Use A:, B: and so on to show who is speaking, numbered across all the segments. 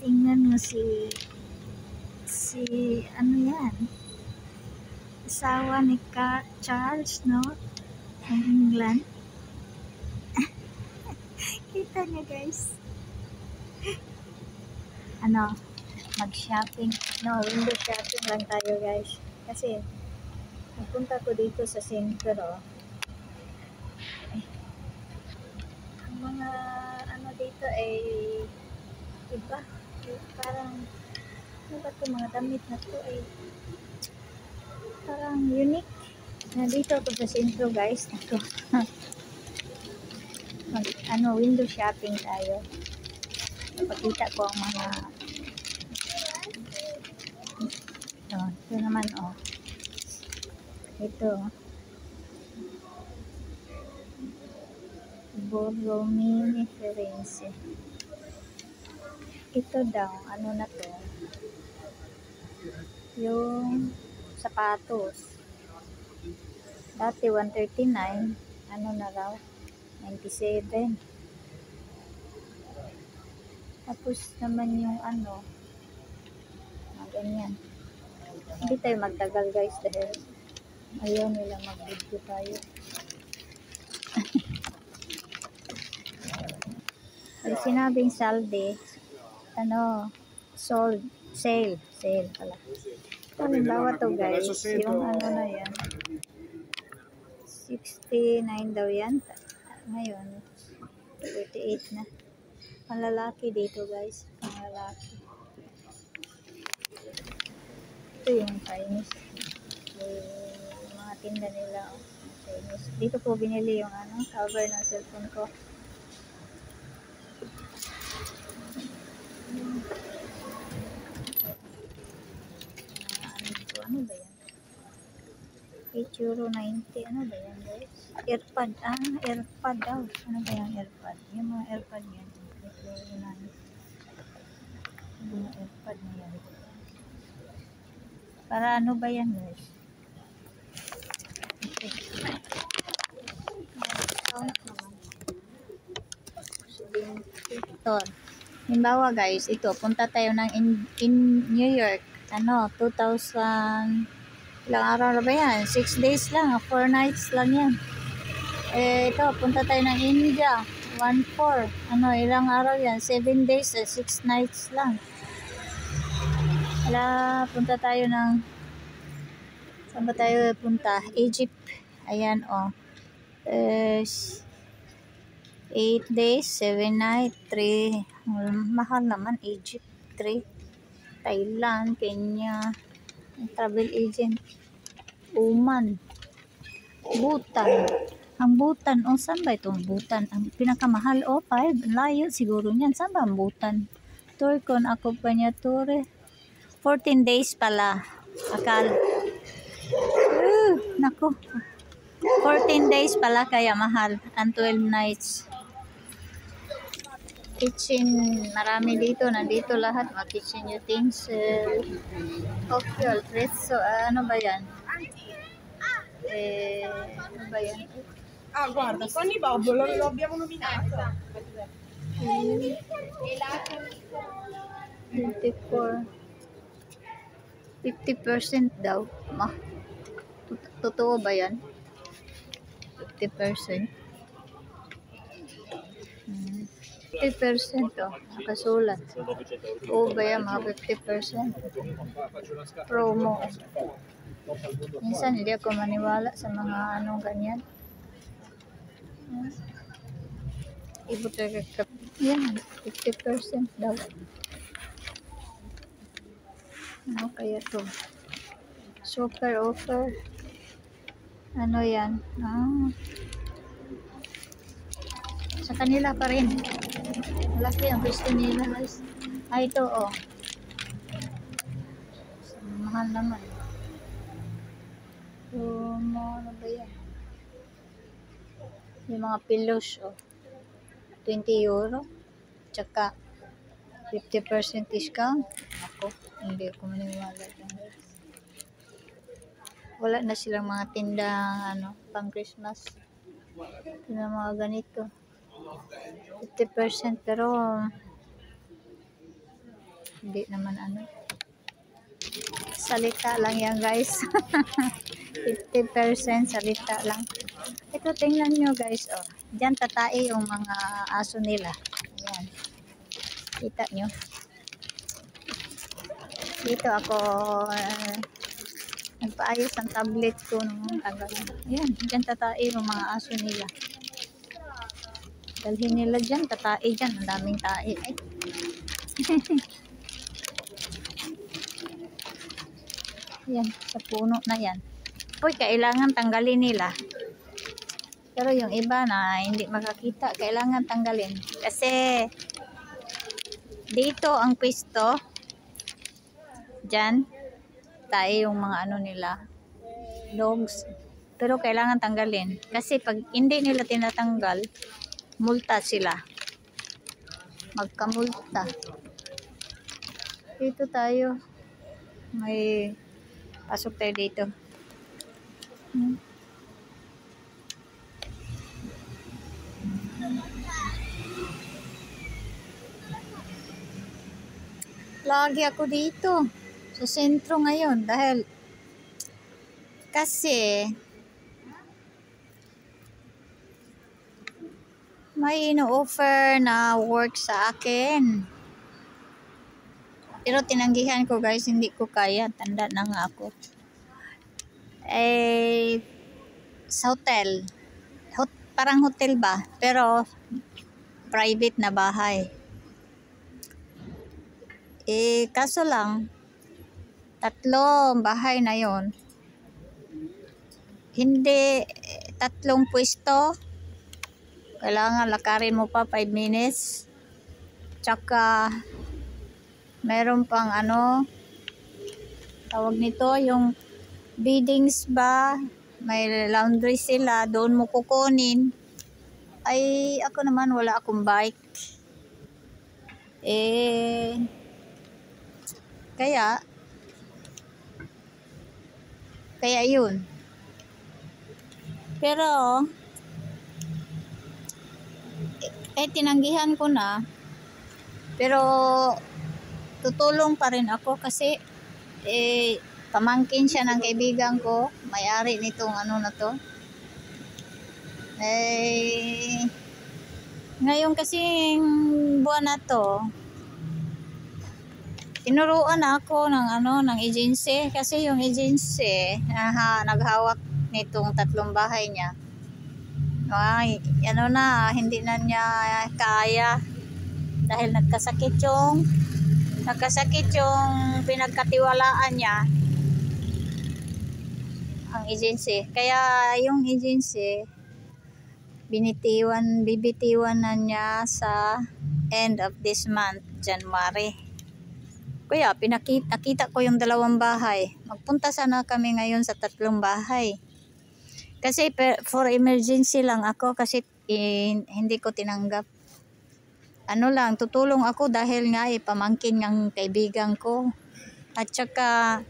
A: Tingnan mo si ano yan, asawa ni Charles, no? Ng England. Kita niyo guys. Ano, mag-shopping. No, window shopping lang tayo guys. Kasi, nagpunta ko dito sa sentro. Ang mga, ano dito ay, iba. Parang, ano ba ito, mga damit na to ay, parang unique. Nandito ako sa sentro guys. Ito. Window shopping tayo. Napakita ko ang mga ito naman ito Borromini Firenze. Ito daw ano na to, yung sapatos dati 139, ano na raw 97. Tapos naman yung ganyan. Hindi tayo magtagal guys dahil ayaw nila mag-video tayo. Pag sinabing salde, sale pala. Halimbawa to guys, yung na yan, 69 daw yan. Ngayon, 38 na. Panlalaki dito guys, panlalaki. Ito yung Chinese. Yung mga tinda nila Chinese. Dito po binili yung cover ng cellphone ko. Ano ba yan? Euro 90. Ano ba yan guys? Airpod. Airpod daw. Ano ba yan airpod? Yung mga airpod yan. Euro 90. Yung mga airpod na yan. Para ano ba yan guys? Okay. Ito. Halimbawa guys, ito. Punta tayo ng in New York. 2,000 ilang araw na ba yan? 6 days lang, 4 nights lang yan. Ito, punta tayo ng India, 1,400. Ilang araw yan? 7 days, 6 nights lang. Punta tayo ng, saan ba tayo punta? Egypt. Ayan, 8 days, 7 nights, 3. Mahal naman, Egypt, 3. Thailand, Kenya, travel agent, Oman, Bhutan. Ang Bhutan, saan ba itong Bhutan? Ang pinakamahal, 5. Layo siguro niyan. Saan ba ang Bhutan? Tour con accompagnature. 14 days pala. Naku. 14 days pala kaya mahal. And 12 nights. Kitchen, marami dito. Nandito lahat. Mga kitchen utensils. Cocktail, prezzo. Ano ba yan? Ano ba yan?
B: Guarda, Fanny Bob, lo abbiamo nominato.
A: 24. 50% daw. Totoo ba yan? 50%. 50% nakasulat. Oo ba yan, mga 50%? Promo. Minsan hindi ako maniwala sa mga ganyan. Yan, 50% daw. Ano kaya to? Super offer. Ano yan? Sa kanila pa rin. Malaki ang gusto nila guys. Ito mahal naman. Ano ba yan? Yung mga pillows 20 euro. Tsaka 50% discount. Ako, hindi ako maniwala dyan guys. Wala na silang mga tindang pang Christmas. Ito na mga ganito. 50% pero Hindi naman ano. Salita lang yan guys. 50% salita lang. Ito tingnan nyo guys. Oh. Diyan tatai yung mga aso nila. Ayan. Kita nyo. Dito ako nagpaayos ng tablet ko nung tagal. Ayan. Diyan tatai yung mga aso nila. Dalhin nila dyan. Tatai dyan. Ang daming tae. Ay. Yan, sa puno na yan. Uy, kailangan tanggalin nila. Pero yung iba na hindi makakita, kailangan tanggalin. Kasi dito ang pwesto. Diyan, tayo yung mga ano nila, dogs. Pero kailangan tanggalin. Kasi pag hindi nila tinatanggal, multa sila. Magkamulta. Dito tayo. May pasok tayo dito. Lagi ako dito sa sentro ngayon dahil kasi may ino-offer na work sa akin. Pero tinanggihan ko guys, hindi ko kaya. Tanda na nga ako. Sa hotel. Parang hotel ba? Pero private na bahay. Kaso lang, 3 bahay na yon. Hindi 3 pwesto. Kailangan lakarin mo pa 5 minutes. Tsaka meron pang ano, tawag nito, yung biddings ba, may laundry sila, doon mo kukunin. Ay, ako naman wala akong bike. Kaya yun. Pero tinanggihan ko na. Pero tutulong pa rin ako kasi pamangkin siya ng kaibigan ko, may-ari nitong ano na to. Ngayon kasing buwan na to, tinuruan ako ng agency kasi yung agency naghawak nitong 3 bahay niya. Ay, ano na, hindi na niya kaya dahil nagkasakit yung pinagkatiwalaan niya ang agency. Kaya yung agency bibitiwan na niya sa end of this month, January. Kaya nakita ko yung 2 bahay. Magpunta sana kami ngayon sa 3 bahay. Kasi for emergency lang ako kasi hindi ko tinanggap. Ano lang, tutulong ako dahil nga pamangkin ng kaibigan ko. At saka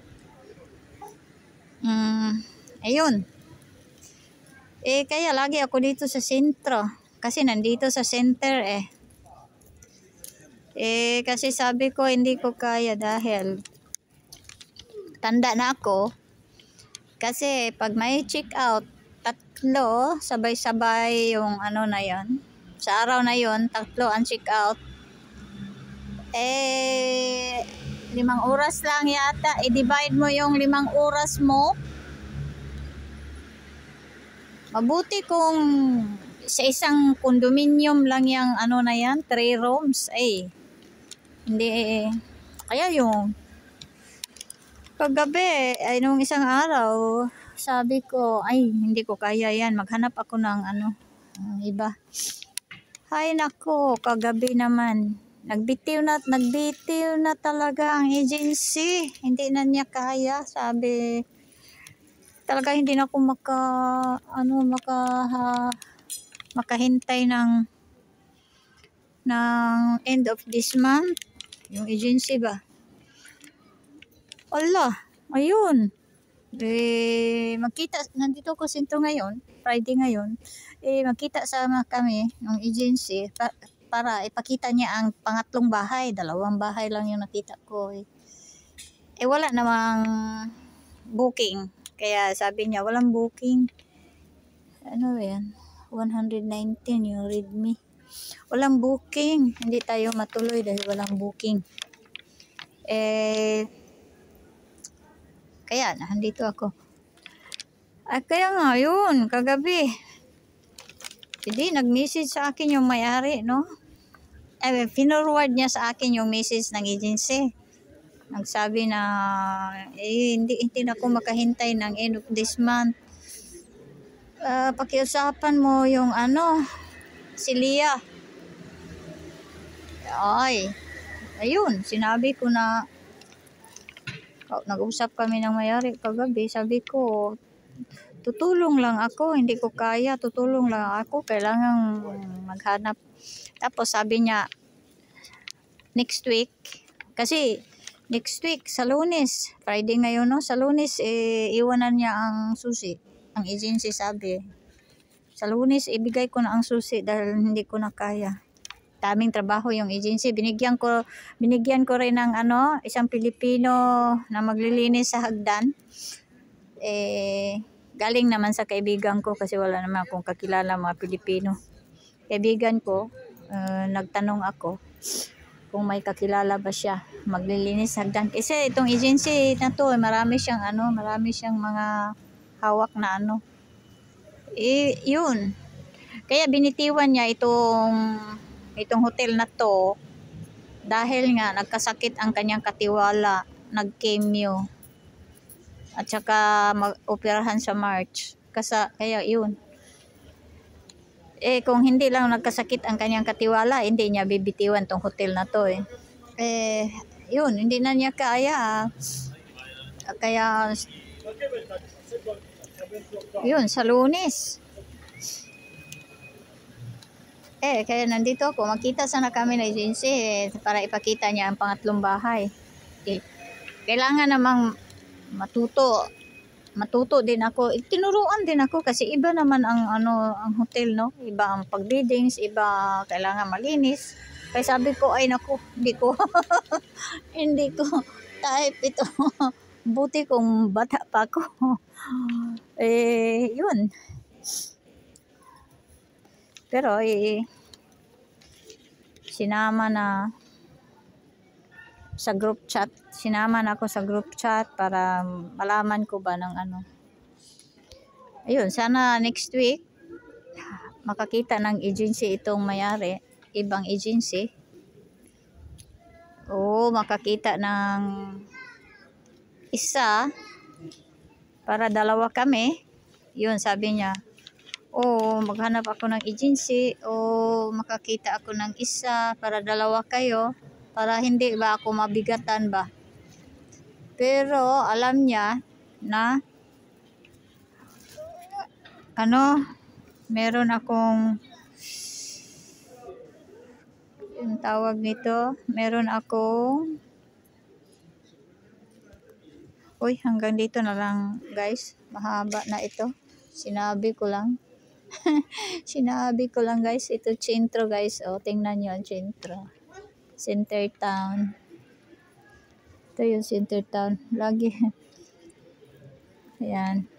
A: ayun. Kaya lagi ako dito sa sentro. Kasi nandito sa center kasi sabi ko hindi ko kaya dahil tanda na ako. Kasi pag may check out, 3 sabay-sabay yung ano na yon. Sa araw na yon, 3 ang check out. 5 oras lang yata. I-divide mo yung 5 oras mo. Mabuti kung sa isang condominium lang yung ano na yan, 3 rooms. Hindi kaya yung kagabi, nung isang araw, sabi ko, hindi ko kaya yan. Maghanap ako ng iba. Hay nako, kagabi naman. Nagbitiw na talaga ang agency. Hindi na niya kaya. Sabi, talaga hindi na ako makahintay ng end of this month. Yung agency ba? Allah, ayun. Nandito ko sentro ngayon, Friday ngayon. Magkita sama kami ng agency para ipakita niya ang pangatlong bahay. 2 bahay lang yung nakita ko eh. Wala namang booking. Kaya sabi niya, walang booking. Ano yan? 119 yung readme. Walang booking. Hindi tayo matuloy dahil walang booking. Kaya nandito ako. Kaya nga yun, kagabi. Hindi, nag-message sa akin yung may-ari, no? Pinorward niya sa akin yung message ng agency. Nagsabi na, hindi na ako makahintay ng end of this month. Pakiusapan mo yung si Lia. Ayun, sinabi ko na, nag-usap kami ng may-ari kagabi, sabi ko, tutulong lang ako, hindi ko kaya, tutulong lang ako, kailangan maghanap. Tapos sabi niya, next week, kasi next week, sa Lunes, Friday ngayon, no? Sa Lunes, iwanan niya ang susi. Ang agency sabi, sa Lunes, ibigay ko na ang susi dahil hindi ko na kaya. Daming trabaho yung agency. Binigyan ko rin ng isang Pilipino na maglilinis sa hagdan. Galing naman sa kaibigan ko kasi wala naman akong kakilala mga Pilipino. Kaibigan ko, nagtanong ako kung may kakilala ba siya maglilinis sa hagdan. Kasi itong agency na to, marami siyang mga hawak na yun. Kaya binitiwan niya itong hotel na to dahil nga nagkasakit ang kanyang katiwala, nag-chemio at saka mag-operahan sa March. Kaya yun. Kung hindi lang nagkasakit ang kanyang katiwala, hindi niya bibitiwan tong hotel na to yun, hindi na niya kaya. Kaya yun, sa Lunes. Kaya nandito ako, makita sana kami na agency para ipakita niya ang pangatlong bahay. Kailangan namang matuto din ako. Tinuruan din ako kasi iba naman ang hotel, no? Iba ang pag-biddings, iba kailangan malinis. Kaya sabi ko, ay naku, hindi ko type ito. Buti kung bata pa ako. Yun. Pero sinama na ako sa group chat para malaman ko ba ng ayun, sana next week makakita ng agency itong may-ari, ibang agency, o makakita ng isa para 2 kami. Yun, sabi niya, maghanap ako ng agency o makakita ako ng isa para 2 kayo para hindi ba ako mabigatan ba. Pero alam niya na meron akong yung tawag nito, meron akong hanggang dito na lang guys, mahaba na ito, sinabi ko lang guys. Ito Centro guys, tingnan nyo ang Centro, Center Town. Ito yung Center Town lagi. Ayan.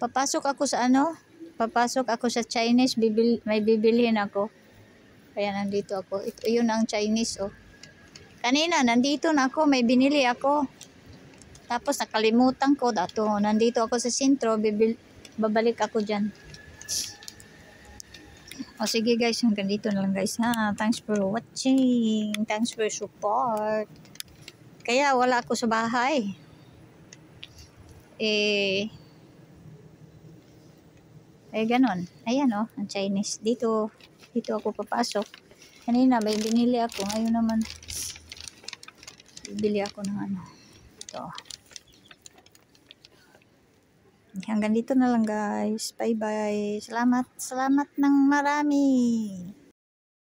A: Papasok ako sa Chinese, may bibilhin ako. Kaya nandito ako. Yun ang Chinese Kanina nandito na ako, may binili ako. Tapos nakalimutan ko nandito ako sa Centro, babalik ako diyan. Sige guys, hanggang dito na lang guys ha. Thanks for watching. Thanks for support. Kaya wala ako sa bahay. Ganon. Ayan ang Chinese. Dito ako papasok. Kanina may binili ako. Ngayon naman bibili ako ng ito. Hanggang dito na lang guys. Bye bye. Salamat ng marami.